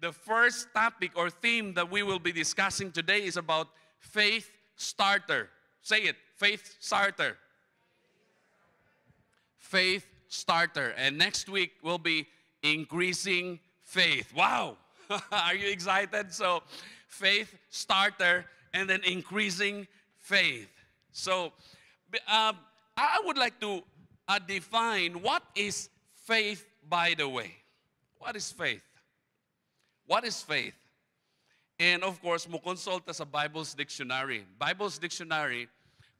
the first topic or theme that we will be discussing today is about faith starter. Say it, faith starter. Faith starter. And next week will be increasing faith. Wow! Are you excited? So, faith starter and then increasing faith. So, I would like to define what is faith, by the way. What is faith? What is faith? And of course, mo consult sa Bible's dictionary. Bible's dictionary,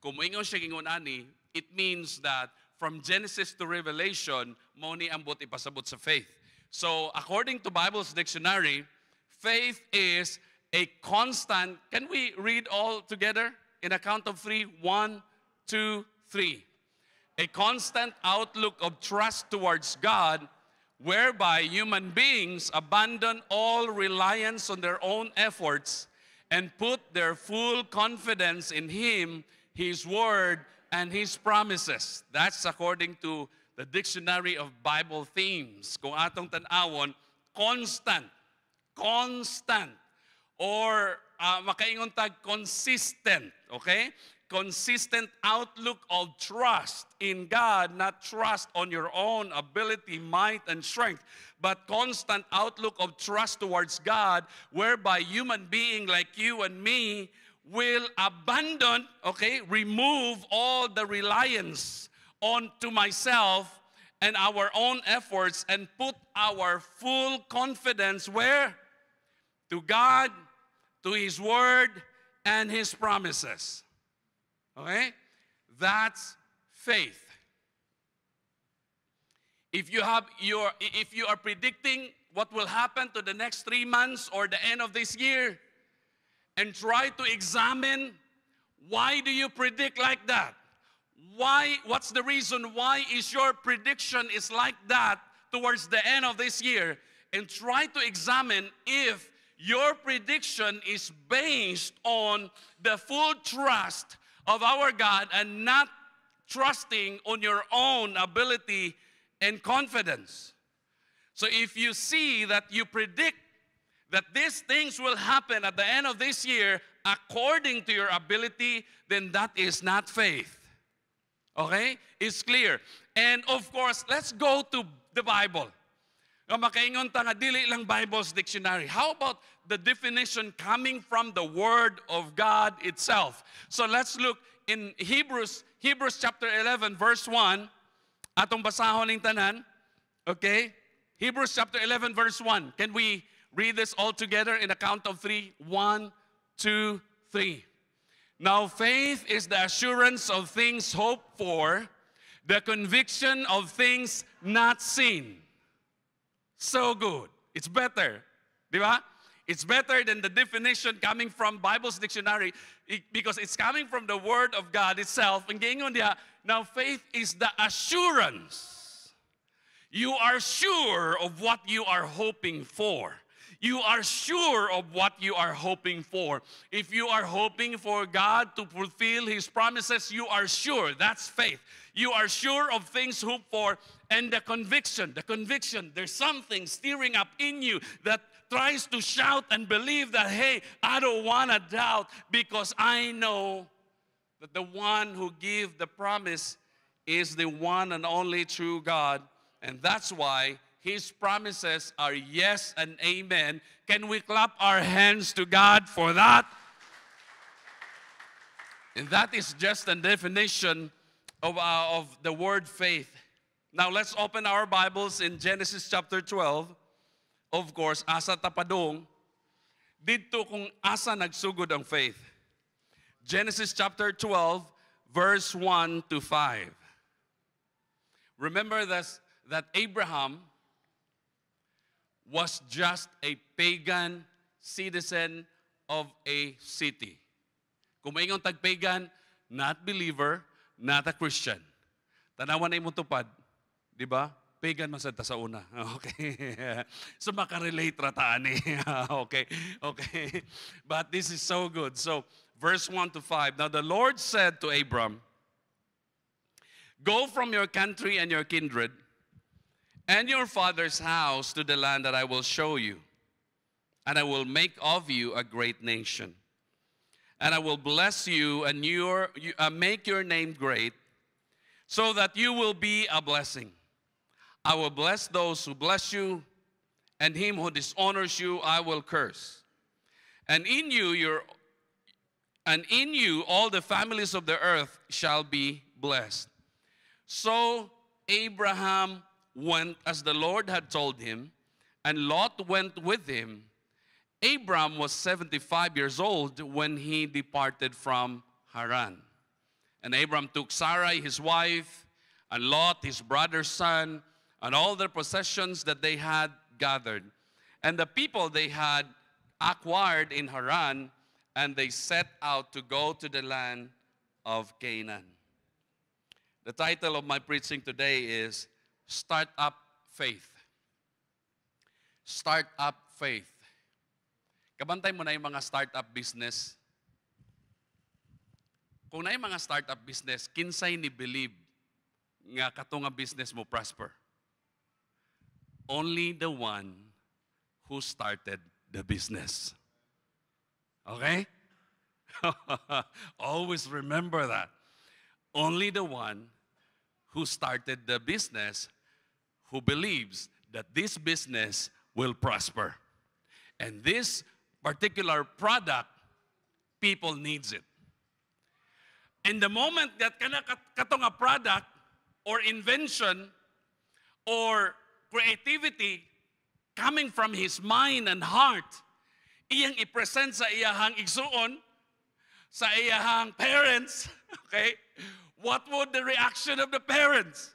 kung moingon siya gingon ani, it means that from Genesis to Revelation, mo ni ambot ipasabot sa faith. So, according to Bible's dictionary, faith is a constant. Can we read all together in a count of 3? 1, 2, 3. A constant outlook of trust towards God, whereby human beings abandon all reliance on their own efforts and put their full confidence in Him, His Word, and His promises. That's according to the Dictionary of Bible Themes. Kung atong tanawon, constant, or makaingon tag consistent, okay? Consistent outlook of trust in God, not trust on your own ability, might, and strength, but constant outlook of trust towards God, whereby human being like you and me will abandon, okay, remove all the reliance onto myself and our own efforts and put our full confidence where? To God, to His Word, and His promises. Okay? That's faith. If you are predicting what will happen to the next 3 months or the end of this year, and try to examine why do you predict like that? Why? What's the reason why is your prediction is like that towards the end of this year? And try to examine if your prediction is based on the full trust of our God and not trusting on your own ability and confidence. So if you see that you predict that these things will happen at the end of this year according to your ability, then that is not faith. Okay? It's clear. And of course, let's go to the Bible. Makaingon ta nga dili lang Bible's dictionary. How about the definition coming from the Word of God itself? So let's look in Hebrews chapter 11 verse 1. Atong basahon ning tanan. Okay? Hebrews chapter 11 verse 1. Can we read this all together in a count of 3? 1, 2, 3. Now faith is the assurance of things hoped for, the conviction of things not seen. So good. It's better. Di ba? It's better than the definition coming from Bible's dictionary because it's coming from the Word of God itself. And giingon diha, now faith is the assurance. You are sure of what you are hoping for. You are sure of what you are hoping for. If you are hoping for God to fulfill His promises, you are sure. That's faith. You are sure of things hoped for. And the conviction, there's something stirring up in you that tries to shout and believe that, hey, I don't want to doubt because I know that the one who gave the promise is the one and only true God. And that's why His promises are yes and amen. Can we clap our hands to God for that? And that is just a definition of the word faith. Now let's open our Bibles in Genesis chapter 12. Of course, asa tapadong, dito kung asa nagsugod ang faith. Genesis chapter 12, verse 1 to 5. Remember that Abraham was just a pagan citizen of a city. Kung maingon tag pagan, not believer, not a Christian. Tanawan na imong tupad, di ba? Pagan man sad ta sa una. Okay. So makarelate rata ani. Okay. But this is so good. So verse 1 to 5. Now the Lord said to Abram, go from your country and your kindred and your father's house to the land that I will show you. and I will make of you a great nation. And I will bless you and make your name great, so that you will be a blessing. I will bless those who bless you, and him who dishonors you I will curse. And in you all the families of the earth shall be blessed. So Abraham went as the Lord had told him, and Lot went with him. Abram was 75 years old when he departed from Haran. And Abram took Sarai his wife, and Lot his brother's son, and all their possessions that they had gathered, and the people they had acquired in Haran, and they set out to go to the land of Canaan. The title of my preaching today is Start Up Faith. Start Up Faith. Kabantay mo na yung mga startup business. Kung na yung mga startup business, kinsay ni believe nga kato nga business mo prosper? Only the one who started the business. Okay? Always remember that. Only the one who started the business who believes that this business will prosper. And this particular product, people needs it. And the moment that katong a product or invention or creativity coming from his mind and heart, iyang i-present sa iyahang igsuon, sa iyahang parents, okay? What would the reaction of the parents?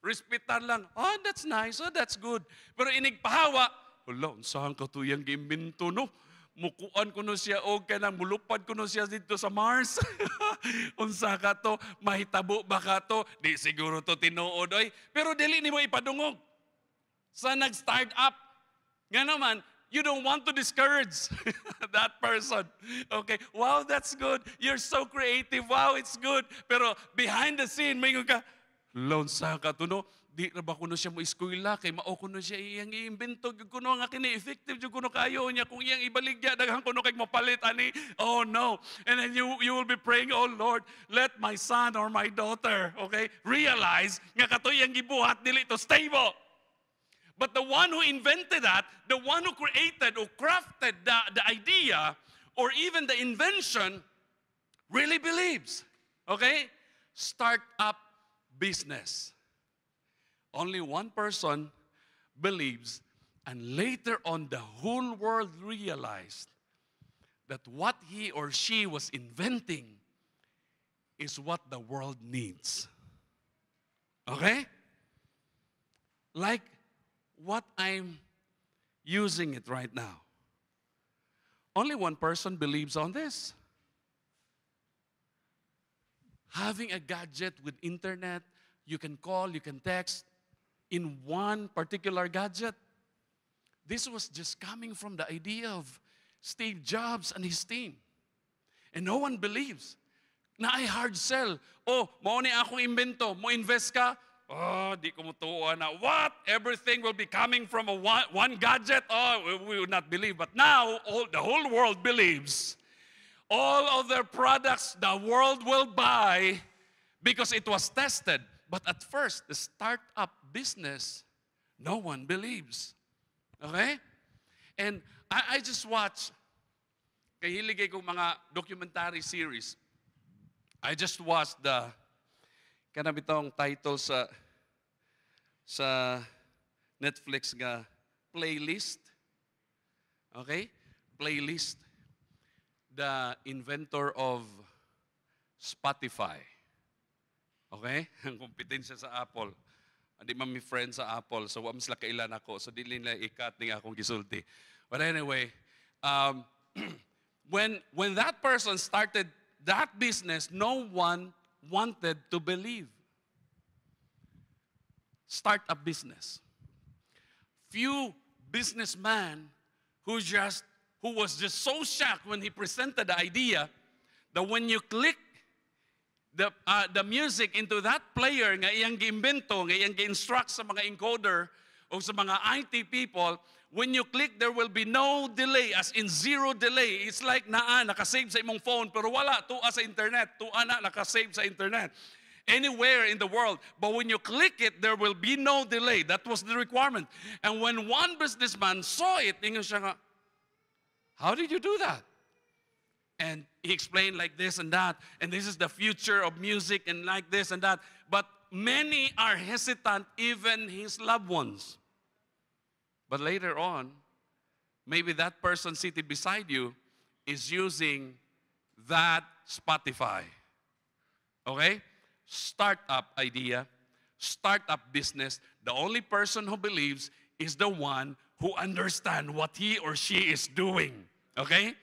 Respitan lang, oh, that's nice, oh, that's good. Pero inigpahawa, wala, saan ka to yung gimbento, no? Mukuan ko no siya o kanang mulupad ko no siya dito sa Mars. Unsa ka to, mahitabo ba ka to? Di siguro to tinuod oy. Pero dili nimo ipadungog. Sa nag-start up. Nga naman, you don't want to discourage that person. Okay, wow, that's good. You're so creative. Wow, it's good. Pero behind the scene, may ka, lon sa ka to no? Di na ba kuno siya mo eskwela kay mao kuno siya iyang iimbento kuno nga kini effective jud kuno kayo niya kung iyang ibaligya daghang kuno kay mapalit ani. Oh no. And then you will be praying, oh Lord, let my son or my daughter, okay, realize nga kato iyang gibuhat dili to stable. But the one who invented that, the one who created or crafted the idea or even the invention really believes. Okay? Start up business. Only one person believes, and later on the whole world realized that what he or she was inventing is what the world needs. Okay? Like what I'm using it right now. Only one person believes on this. Having a gadget with internet, you can call, you can text, in one particular gadget. This was just coming from the idea of Steve Jobs and his team. And no one believes. Na ay hard sell. Oh, mao ni akong imbento. Mo invest ka? Oh, di ko mutuwa na. What? Everything will be coming from one gadget? Oh, we would not believe. But now, the whole world believes. All of their products the world will buy because it was tested. But at first, the startup business, no one believes. Okay? And I just watch, kahiligay kong mga documentary series. I just watched the, kanang itong title sa Netflix nga, Playlist. Okay? Playlist. The inventor of Spotify. Okay? Ang kompetensya sa Apple. Hindi man mi friend sa Apple, so wam sila kailan ako. So dili nila ikat ni akong gisulti. But anyway, when that person started that business, no one wanted to believe. Start a business. Few businessmen who was just so shocked when he presented the idea that when you click the music into that player nga iyang giimbento, nga iyang gi-instruct sa mga encoder, o sa mga IT people, when you click, there will be no delay, as in zero delay. It's like nakasave sa imong phone, pero wala, tuwa sa internet. Tuwa na, nakasave sa internet. Anywhere in the world. But when you click it, there will be no delay. That was the requirement. And when one businessman saw it, ingon siya nga, how did you do that? And he explained like this and that, and this is the future of music and like this and that. But many are hesitant, even his loved ones. But later on, maybe that person sitting beside you is using that Spotify. Okay? Startup idea, startup business. The only person who believes is the one who understands what he or she is doing. Okay?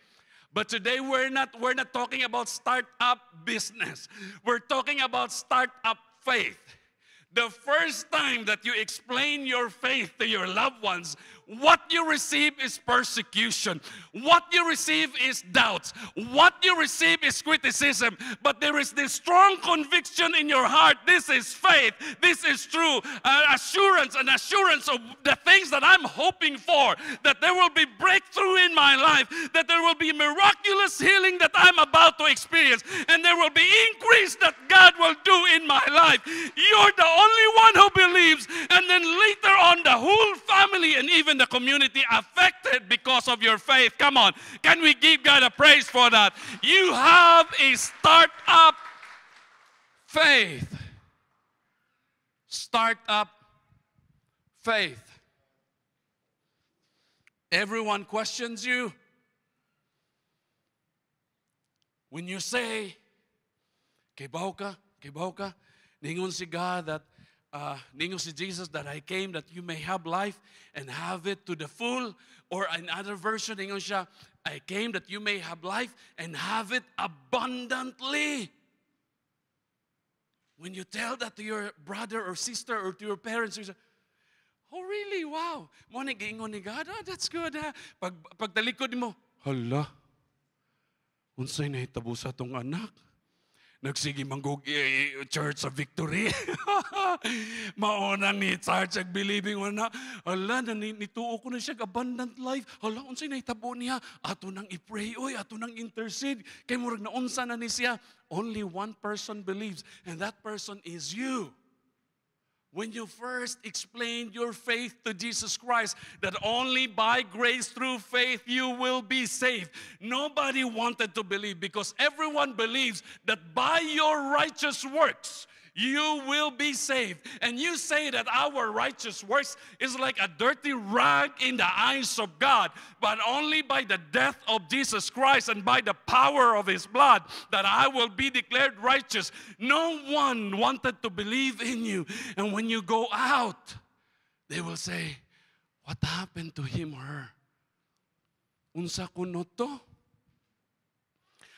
But today we're not talking about startup business. We're talking about startup faith. The first time that you explain your faith to your loved ones, what you receive is persecution. What you receive is doubts. What you receive is criticism. But there is this strong conviction in your heart. This is faith. This is true. Assurance of the things that I'm hoping for. That there will be breakthrough in my life. That there will be miraculous healing that I'm about to experience. And there will be increase that God will do in my life. You're the only one who believes. And then later on, the whole family and even the community affected because of your faith. Come on. Can we give God a praise for that? You have a startup faith. Startup faith. Everyone questions you. When you say, Kibaw ka, ningon si God that ningon si Jesus that I came that you may have life and have it to the full. Or another version, ningon siya, I came that you may have life and have it abundantly. When you tell that to your brother or sister or to your parents, you say, oh really? Wow. Mo ni giingon ni God, that's good. Pagtalikod mo, hala, unsay nahitabo sa tong anak? Nagsige manggog Church of Victory. Maunang ni Church of Believing na. Hala, nituo ko na siya abundant life. Hala, unsay nahitabo niya? Ato nang i-pray, oy, ato nang intercede. Kay murag na unsa na ni siya. Only one person believes, and that person is you. When you first explained your faith to Jesus Christ, that only by grace through faith you will be saved. Nobody wanted to believe because everyone believes that by your righteous works, you will be saved. And you say that our righteous works is like a dirty rag in the eyes of God, but only by the death of Jesus Christ and by the power of His blood that I will be declared righteous. No one wanted to believe in you. And when you go out, they will say, what happened to him or her? Unsa kuno to?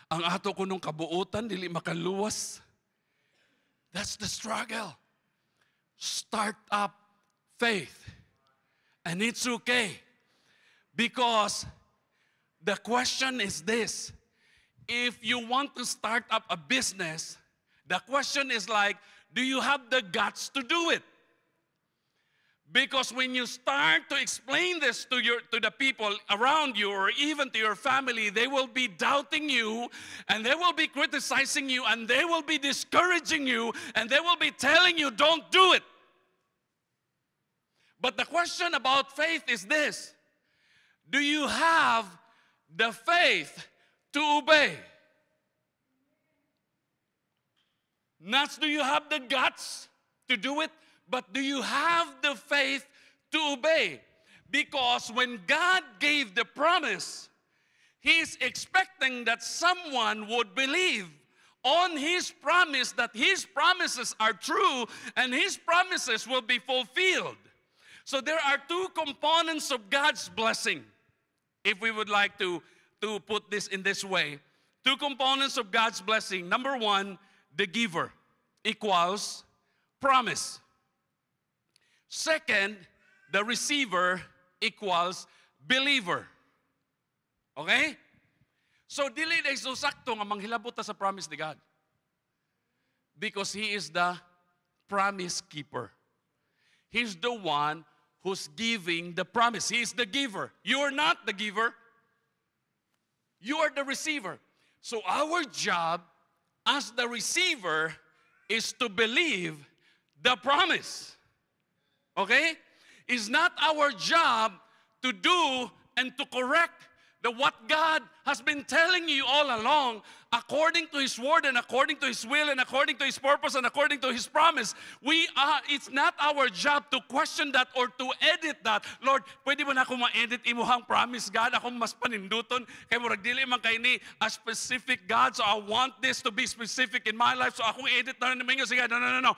Ang ato kunong kabuutan, dili makaluwas. That's the struggle. Start up faith. And it's okay. Because the question is this. If you want to start up a business, the question is like, do you have the guts to do it? Because when you start to explain this to the people around you or even to your family, they will be doubting you and they will be criticizing you and they will be discouraging you and they will be telling you don't do it. But the question about faith is this. Do you have the faith to obey? Not do you have the guts to do it, but do you have the faith to obey? Because when God gave the promise, He's expecting that someone would believe on His promise, that His promises are true and His promises will be fulfilled. So there are two components of God's blessing. If we would like to put this in this way. Two components of God's blessing. Number one, the giver equals promise. Second, the receiver equals believer. Okay? So, dili na isusakto nga manghilabot ta sa promise ni God. Because He is the promise keeper. He's the one who's giving the promise. He is the giver. You are not the giver. You are the receiver. So our job as the receiver is to believe the promise. Okay? It's not our job to do and to correct what God has been telling you all along, according to His word and according to His will and according to His purpose and according to His promise. It's not our job to question that or to edit that. Lord, pwede ba na ako ma-edit imuhang promise, God? Ako mas paninduton. Kaya murag dili man kay ni a specific God. So I want this to be specific in my life. So akong edit na naman yung sige. No.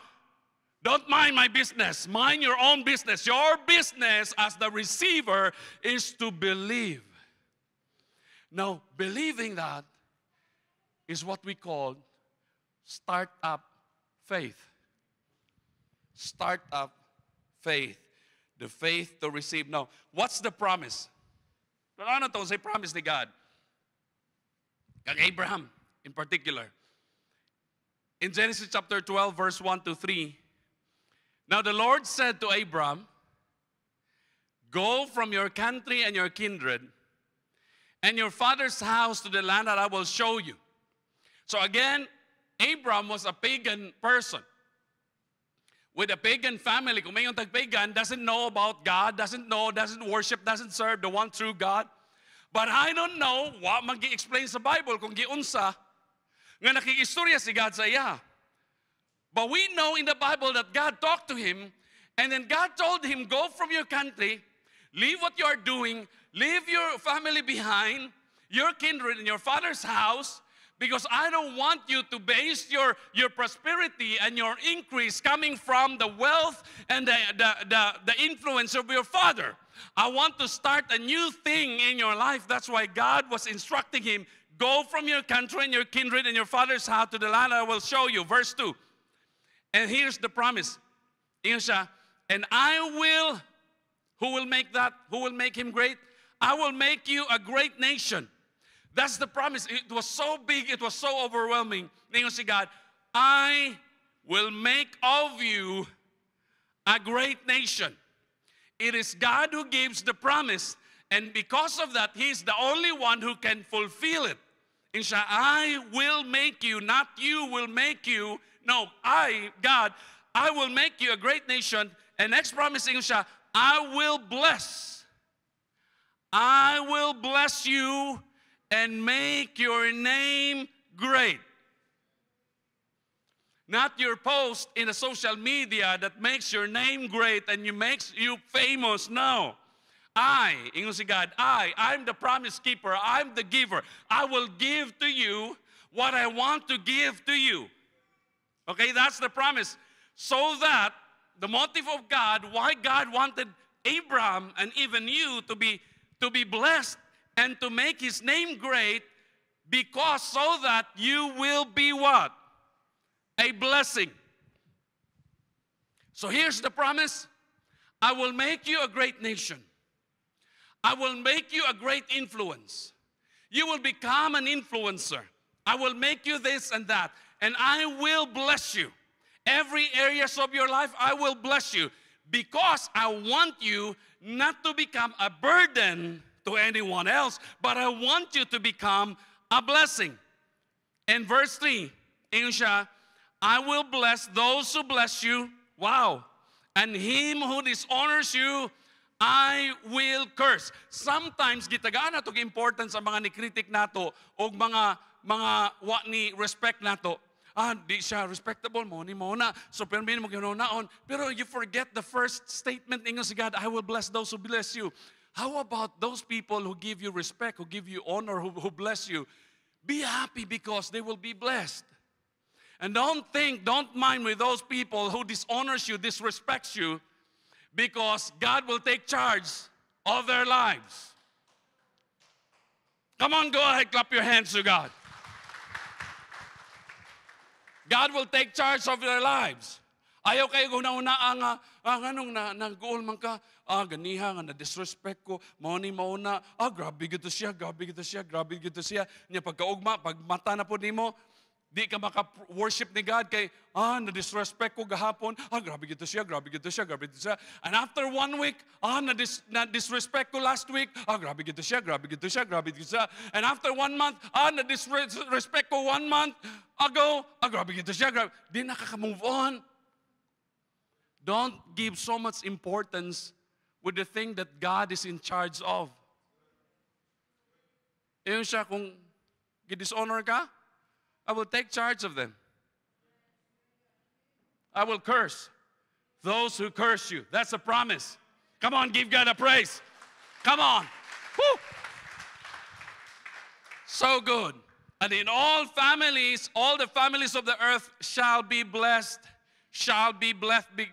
Don't mind my business. Mind your own business. Your business as the receiver is to believe. Now, believing that is what we call start-up faith. Start-up faith. The faith to receive. Now, what's the promise? Ano to? Say promise ni God. Kag Abraham in particular. In Genesis chapter 12, verse 1 to 3, now the Lord said to Abram, go from your country and your kindred and your father's house to the land that I will show you. So again, Abram was a pagan person with a pagan family. Kung may yung tag-pagan, doesn't know about God, doesn't worship, doesn't serve the one true God. But I don't know what mag-i-explain sa Bible kung giunsa nga nakikistorya si God sa iya. But we know in the Bible that God talked to him, and then God told him, go from your country, leave what you are doing, leave your family behind, your kindred and your father's house, because I don't want you to base your prosperity and your increase coming from the wealth and the influence of your father. I want to start a new thing in your life. That's why God was instructing him, go from your country and your kindred and your father's house to the land I will show you. Verse 2. And here's the promise. And I will, who will make that? Who will make him great? I will make you a great nation. That's the promise. It was so big, it was so overwhelming. Ningon si God, I will make of you a great nation. It is God who gives the promise, and because of that, He's the only one who can fulfill it. I will make you, not you will make you. No, God, I will make you a great nation. And next promise, I will bless. I will bless you and make your name great. Not your post in the social media that makes your name great and makes you famous. No. Ingon si God, I'm the promise keeper. I'm the giver. I will give to you what I want to give to you. Okay, that's the promise. So that the motive of God, why God wanted Abraham and even you to be blessed and to make His name great, because so that you will be what? A blessing. So here's the promise. I will make you a great nation. I will make you a great influence. You will become an influencer. I will make you this and that. And I will bless you. Every areas of your life, I will bless you. Because I want you not to become a burden to anyone else, but I want you to become a blessing. And verse 3, I will bless those who bless you. Wow. And him who dishonors you, I will curse. Sometimes gitagaan nato ang importance sa mga ni-critic nato o mga wa ni respect nato. Di siya respectable mo ni mo na. So pero mo ginonaon. Pero you forget the first statement ingon si God, I will bless those who bless you. How about those people who give you respect, who give you honor, who bless you? Be happy because they will be blessed. And don't mind with those people who dishonors you, disrespects you, because God will take charge of their lives. Come on, go ahead, clap your hands to God. God will take charge of their lives. Ayaw kayo kung nauna anong nag-goal man ka, ganiha nga na-disrespect ko, mauna, grabe gito siya, Niya pagkaugma, pag mata na po nimo, Di ka maka-worship ni God kay, na-disrespect ko gahapon. Grabe gito siya, grabe gito siya, grabe gito siya. And after 1 week, na-disrespect ko last week. Grabe gito siya, grabe gito siya, grabe gito siya. And after 1 month, na-disrespect ko 1 month ago. Grabe gito siya, grabe. Di nakaka-move on. Don't give so much importance with the thing that God is in charge of. Iyon siya, kung gidishonor ka, I will take charge of them. I will curse those who curse you. That's a promise. Come on, give God a praise. Come on. Woo. So good. And in all families, all the families of the earth shall be blessed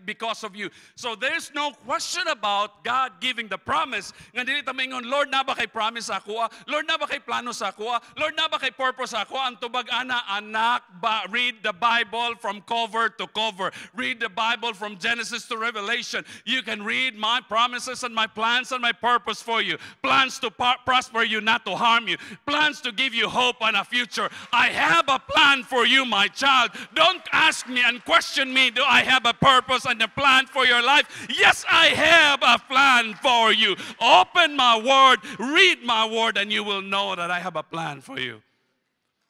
because of you. So there's no question about God giving the promise. Nga dili ta maingon, Lord, na ba kay promise ako? Lord, na ba kay plano sa ako? Lord, na ba kay purpose ako? Ang tubag ana, anak, read the Bible from cover to cover. Read the Bible from Genesis to Revelation. You can read my promises and my plans and my purpose for you. Plans to prosper you, not to harm you. Plans to give you hope and a future. I have a plan for you, my child. Don't ask me and question me. Do I have a purpose and a plan for your life? Yes, I have a plan for you. Open my word, read my word, and you will know that I have a plan for you.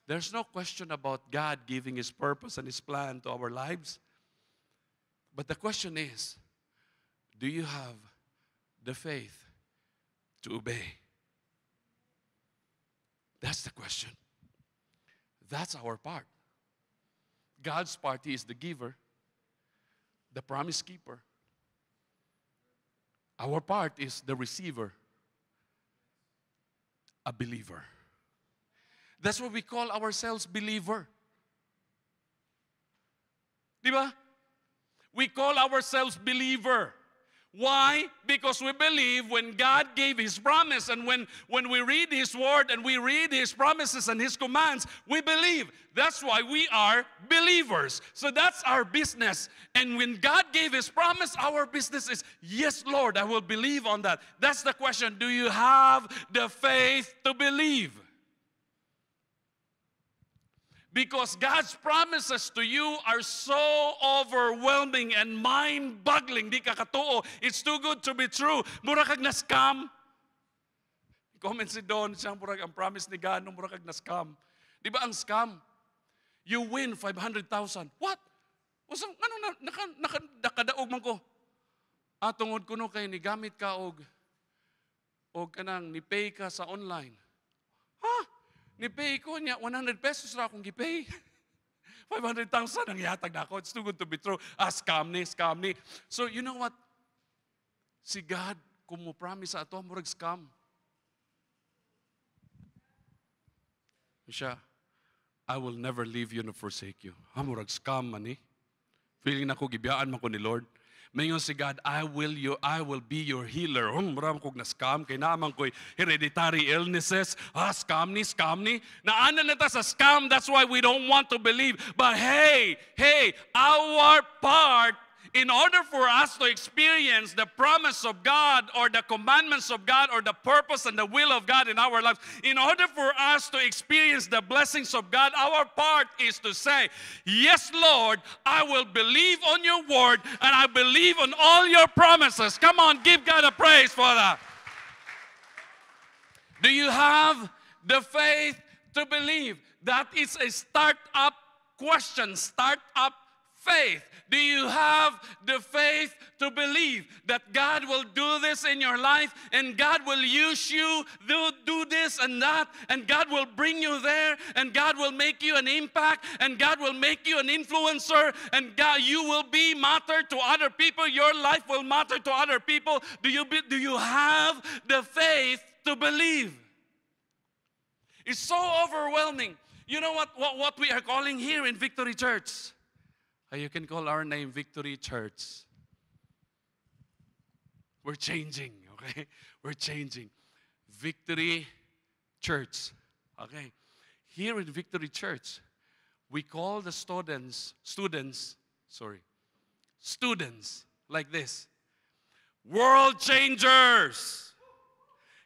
There's no question about God giving His purpose and His plan to our lives. But the question is, do you have the faith to obey? That's the question. That's our part. God's part, He is the giver, the promise keeper. Our part is the receiver, a believer. That's why we call ourselves believer. Diba? We call ourselves believer. Why? Because we believe when God gave His promise, and when we read His word and we read His promises and His commands, we believe. That's why we are believers. So that's our business. And when God gave His promise, our business is, yes, Lord, I will believe on that. That's the question. Do you have the faith to believe? Because God's promises to you are so overwhelming and mind-boggling. Di ka katuo. It's too good to be true. Mura kag na-scam. Comment si Don, siyang mura ang promise ni God, mura kag na-scam. Di ba ang scam? You win 500,000. What? Usang, nakadaog man ko. Tungod ko no kay nigamit ka og kanang ni-pay ka sa online. Ni-pay ko niya, 100 pesos ra akong gi-pay. 500,000 ang ihatag na ako. It's too good to be true. Scam ni. So, you know what? Si God, kung mo promise sa ato, murag scam. Siya, I will never leave you nor forsake you. Murag scam man eh. Feeling na ko, gibiyaan man ko ni Lord. Mayon si God, I will be your healer. Maram kong na-scam. Kaya naman ko'y hereditary illnesses. Scam ni. Naanan na ta sa scam. That's why we don't want to believe. But hey, our part, in order for us to experience the promise of God or the commandments of God or the purpose and the will of God in our lives, in order for us to experience the blessings of God, our part is to say, yes, Lord, I will believe on your word and I believe on all your promises. Come on, give God a praise for that. Do you have the faith to believe? That is a start-up question, start-up faith. Do you have the faith to believe that God will do this in your life and God will use you, do this and that, and God will bring you there, and God will make you an impact, and God will make you an influencer, and God, you will be matter to other people, your life will matter to other people? Do you have the faith to believe? It's so overwhelming. You know what we are calling here in Victory Church? You can call our name Victory Church. We're changing, okay? We're changing. Victory Church, okay? Here in Victory Church, we call the students like this. World changers.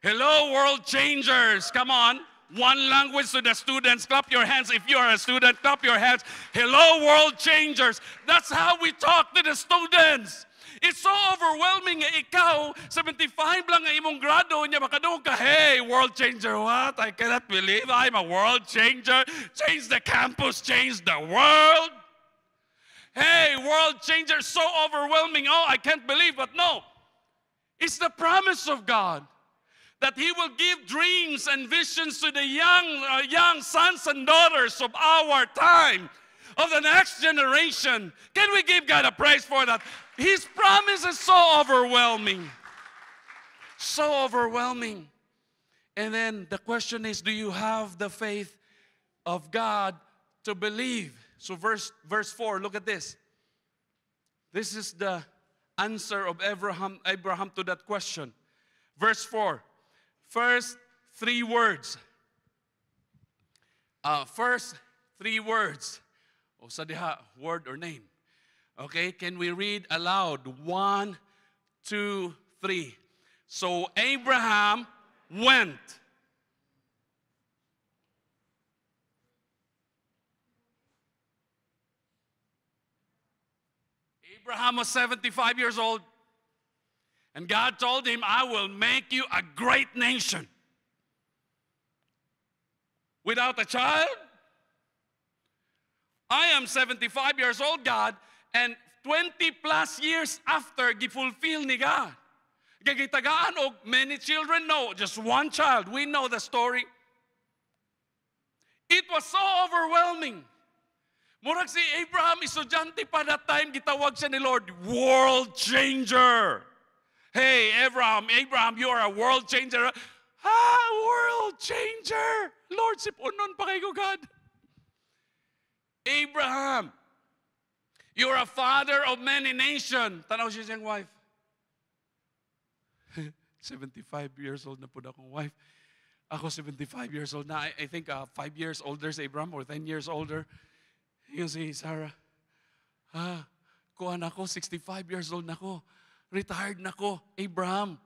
Hello, world changers. Come on. One language to the students. Clap your hands. If you are a student, clap your hands. Hello, world changers. That's how we talk to the students. It's so overwhelming. Ikaw, 75 lang ang imong grado niya, makadung ka, hey, world changer, what? I cannot believe I'm a world changer. Change the campus, change the world. Hey, world changer, so overwhelming. Oh, I can't believe, but no. It's the promise of God that He will give dreams and visions to the young sons and daughters of our time, of the next generation. Can we give God a praise for that? His promise is so overwhelming. So overwhelming. And then the question is, do you have the faith of God to believe? So verse 4, look at this. This is the answer of Abraham to that question. Verse 4. First three words. First three words. O sa diha, word or name. Okay, can we read aloud? 1, 2, 3. So Abraham went. Abraham was 75 years old. And God told him, I will make you a great nation. Without a child? I am 75 years old, God, and 20 plus years after, gifulfill ni God. Gagitagaan og many children? No, just one child. We know the story. It was so overwhelming. Murag si Abraham, estudyante pa that time, gitawag siya ni Lord, world changer. Hey, Abraham, you are a world changer. World changer. Lord, sipunon pa kayo, God. Abraham, you're a father of many nations. Tanaw siya siyang wife. 75 years old na po na akong wife. Ako 75 years old na. I think 5 years older si Abraham or 10 years older. Yung si Sarah. Kuhan ako, 65 years old na ako. Retired na ako. Abraham.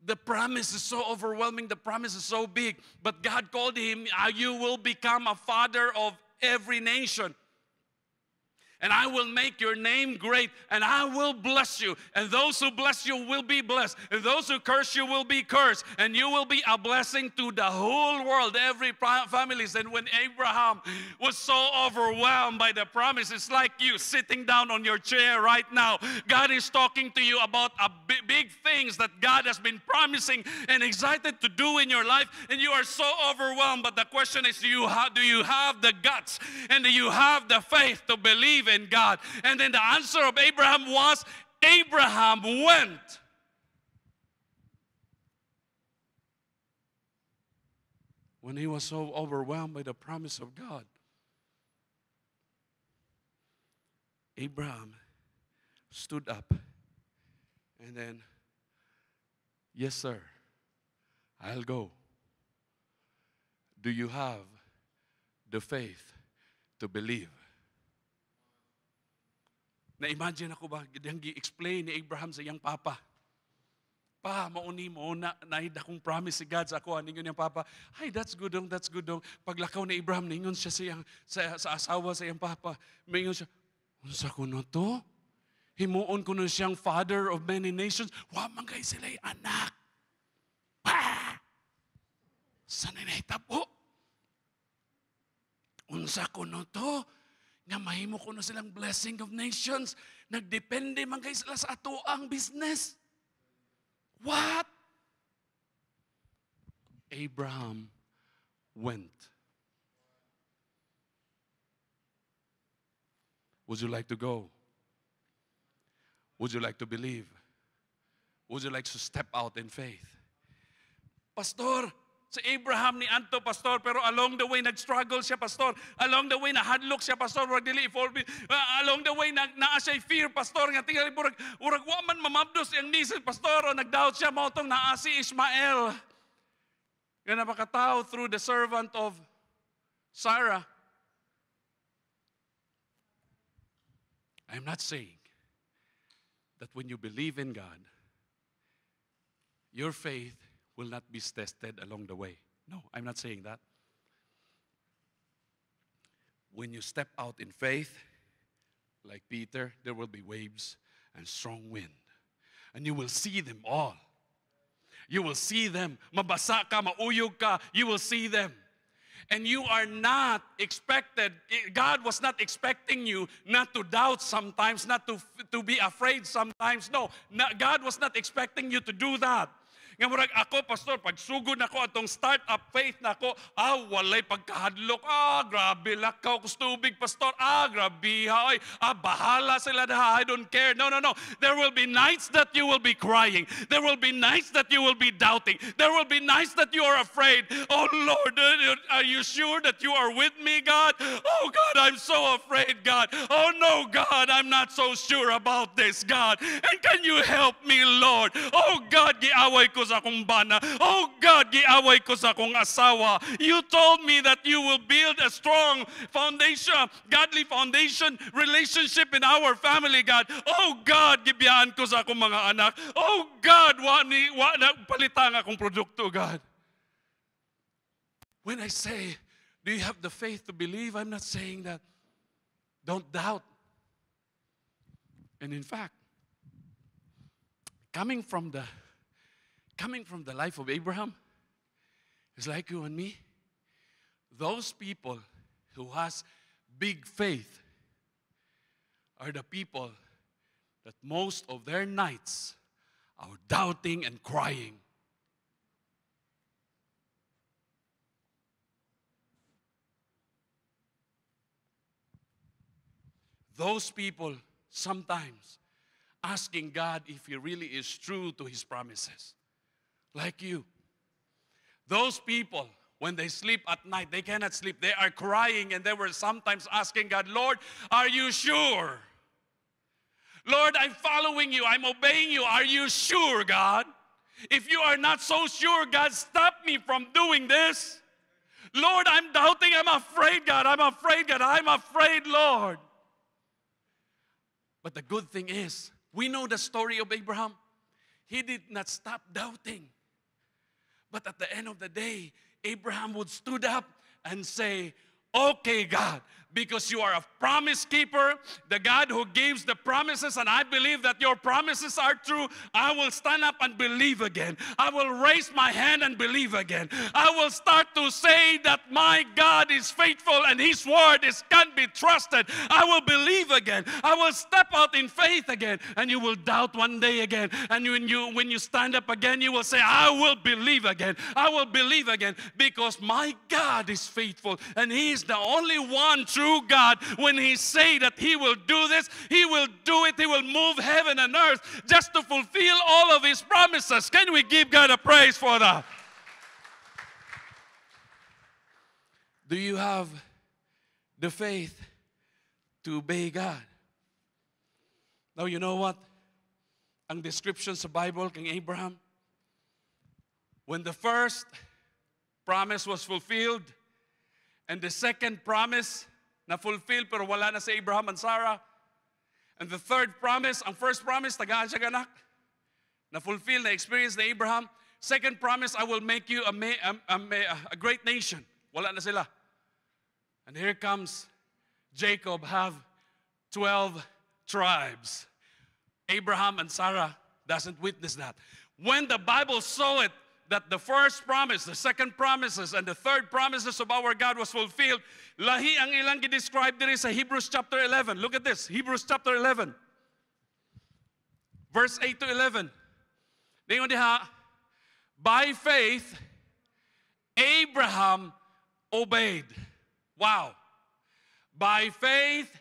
The promise is so overwhelming. The promise is so big. But God called him, you will become a father of every nation. And I will make your name great, and I will bless you. And those who bless you will be blessed. And those who curse you will be cursed. And you will be a blessing to the whole world, every family. And when Abraham was so overwhelmed by the promise, it's like you sitting down on your chair right now. God is talking to you about big things that God has been promising and excited to do in your life. And you are so overwhelmed. But the question is, do you have the guts and do you have the faith to believe in God? And then the answer of Abraham was, Abraham went. When he was so overwhelmed by the promise of God, Abraham stood up and then, yes, sir, I'll go. Do you have the faith to believe? Na-imagine ako ba, yung gi-explain ni Abraham sa iyang papa. Pa, mauni mo, naid akong promise si God sa ako. Ningon niyang papa, ay, that's good dong, that's good dong. Paglakaw ni Abraham, ningon siya sa asawa sa iyang papa. Ningon siya, unsa ko na to? Himuon ko na siyang father of many nations. Wa man kay sila'y anak. Pa! Sanay na hitabo. Unsa ko na to? Nga mahimo ko na silang blessing of nations. Nagdepende man kayo sila sa ato ang business. What? Abraham went. Would you like to go? Would you like to believe? Would you like to step out in faith? Pastor, si Abraham ni Anto, pastor, pero along the way nag-struggle siya, pastor. Along the way nahadlok siya, pastor. Along the way naa siya fear, pastor. Nga tingnan urag wa man mamabdos yang nisin, pastor. O nag-doubt siya mo tong naa si Ishmael. Nga napakatao through the servant of Sarah. I'm not saying that when you believe in God, your faith will not be tested along the way. No, I'm not saying that. When you step out in faith, like Peter, there will be waves and strong wind. And you will see them all. You will see them. Mabasa ka, mauyog ka, you will see them. And you are not expected, God was not expecting you not to doubt sometimes, not to be afraid sometimes. No, God was not expecting you to do that. Nga murag ako, pastor, pag sugod ako atong start-up faith na ako, walay pagkahadlok, grabe lakaw kus tubig, pastor, grabe ha, bahala sila na, I don't care. No. There will be nights that you will be crying. There will be nights that you will be doubting. There will be nights that you are afraid. Oh Lord, are you sure that you are with me, God? Oh God, I'm so afraid, God. Oh no, God, I'm not so sure about this, God. And can you help me, Lord? Oh God, giaway ko sa akong bana. Oh God, giaway ko sa akong asawa. You told me that you will build a strong foundation, godly foundation, relationship in our family, God. Oh God, gibiyaan ko sa akong mga anak. Oh God, palitan akong produkto, God. When I say, do you have the faith to believe? I'm not saying that. Don't doubt. And in fact, coming from the life of Abraham, it's like you and me. Those people who has big faith are the people that most of their nights are doubting and crying. Those people sometimes asking God if He really is true to His promises. Like you. Those people, when they sleep at night, they cannot sleep. They are crying, and they were sometimes asking God, Lord, are you sure? Lord, I'm following you. I'm obeying you. Are you sure, God? If you are not so sure, God, stop me from doing this. Lord, I'm doubting. I'm afraid, God. I'm afraid, God. I'm afraid, Lord. But the good thing is, we know the story of Abraham. He did not stop doubting. But at the end of the day, Abraham would stood up and say, okay, God, because you are a promise keeper, the God who gives the promises, and I believe that your promises are true, I will stand up and believe again. I will raise my hand and believe again. I will start to say that my God is faithful and His word can be trusted. I will believe again. I will step out in faith again. And you will doubt one day again. And when you stand up again, you will say, I will believe again. I will believe again, because my God is faithful and He is the only one true God. When He say that He will do this, He will do it. He will move heaven and earth just to fulfill all of His promises. Can we give God a praise for that? Do you have the faith to obey God? Now, you know what? Ang description sa Bible kay Abraham, when the first promise was fulfilled, and the second promise na fulfilled pero wala na si Abraham and Sarah. And the third promise, ang first promise, tagaan siya ganak, na fulfill, na experience na Abraham. Second promise, I will make you a great nation. Wala na sila. And here comes Jacob, have 12 tribes. Abraham and Sarah doesn't witness that. When the Bible saw it, that the first promise, the second promises, and the third promises of our God was fulfilled, lahi ang ilang gi-describe diri sa Hebrews chapter 11. Look at this, Hebrews chapter 11. Verse 8 to 11. Dingon diha, by faith, Abraham obeyed. Wow. By faith,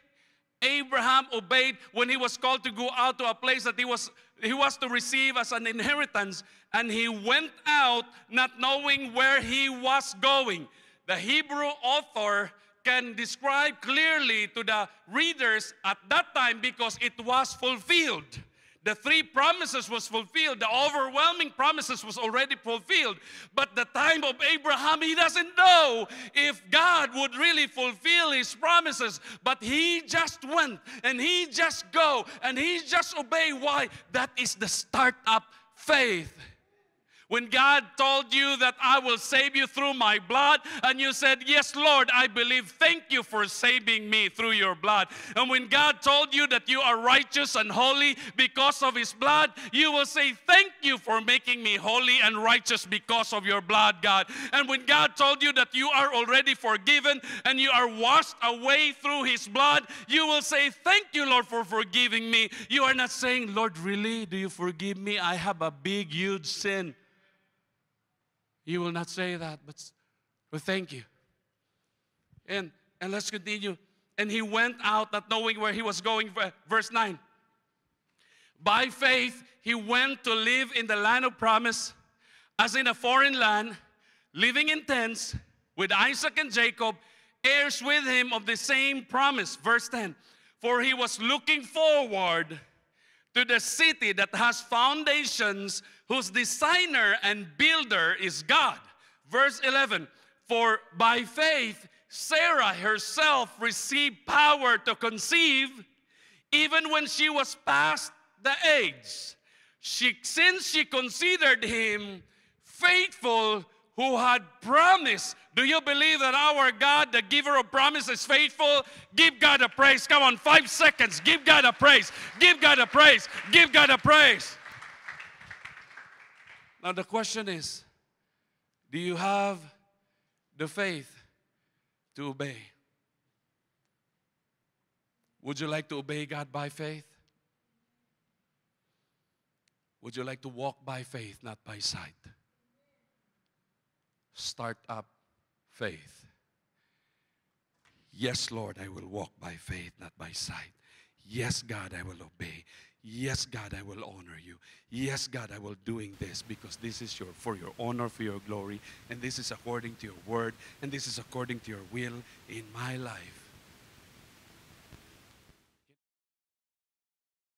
Abraham obeyed when he was called to go out to a place that he was to receive as an inheritance, and he went out not knowing where he was going. The Hebrew author can describe clearly to the readers at that time because it was fulfilled. The three promises was fulfilled. The overwhelming promises was already fulfilled. But the time of Abraham, he doesn't know if God would really fulfill His promises. But he just went and he just go and he just obey. Why? That is the start-up faith. When God told you that I will save you through my blood, and you said, yes, Lord, I believe, thank you for saving me through your blood. And when God told you that you are righteous and holy because of his blood, you will say, thank you for making me holy and righteous because of your blood, God. And when God told you that you are already forgiven and you are washed away through his blood, you will say, thank you, Lord, for forgiving me. You are not saying, Lord, really? Do you forgive me? I have a big, huge sin. You will not say that, but thank you. And let's continue. And he went out not knowing where he was going. Verse 9. By faith, he went to live in the land of promise, as in a foreign land, living in tents with Isaac and Jacob, heirs with him of the same promise. Verse 10. For he was looking forward to the city that has foundations, whose designer and builder is God. Verse 11, for by faith Sarah herself received power to conceive, even when she was past the age, since she considered him faithful who had promised. Do you believe that our God, the giver of promise, is faithful? Give God a praise. Come on, 5 seconds. Give God a praise. Give God a praise. Give God a praise. Now the question is, do you have the faith to obey? Would you like to obey God by faith? Would you like to walk by faith, not by sight? Start up faith. Yes, Lord, I will walk by faith, not by sight. Yes, God, I will obey. Yes, God, I will honor you. Yes, God, I will doing this because this is for your honor, for your glory, and this is according to your word, and this is according to your will in my life.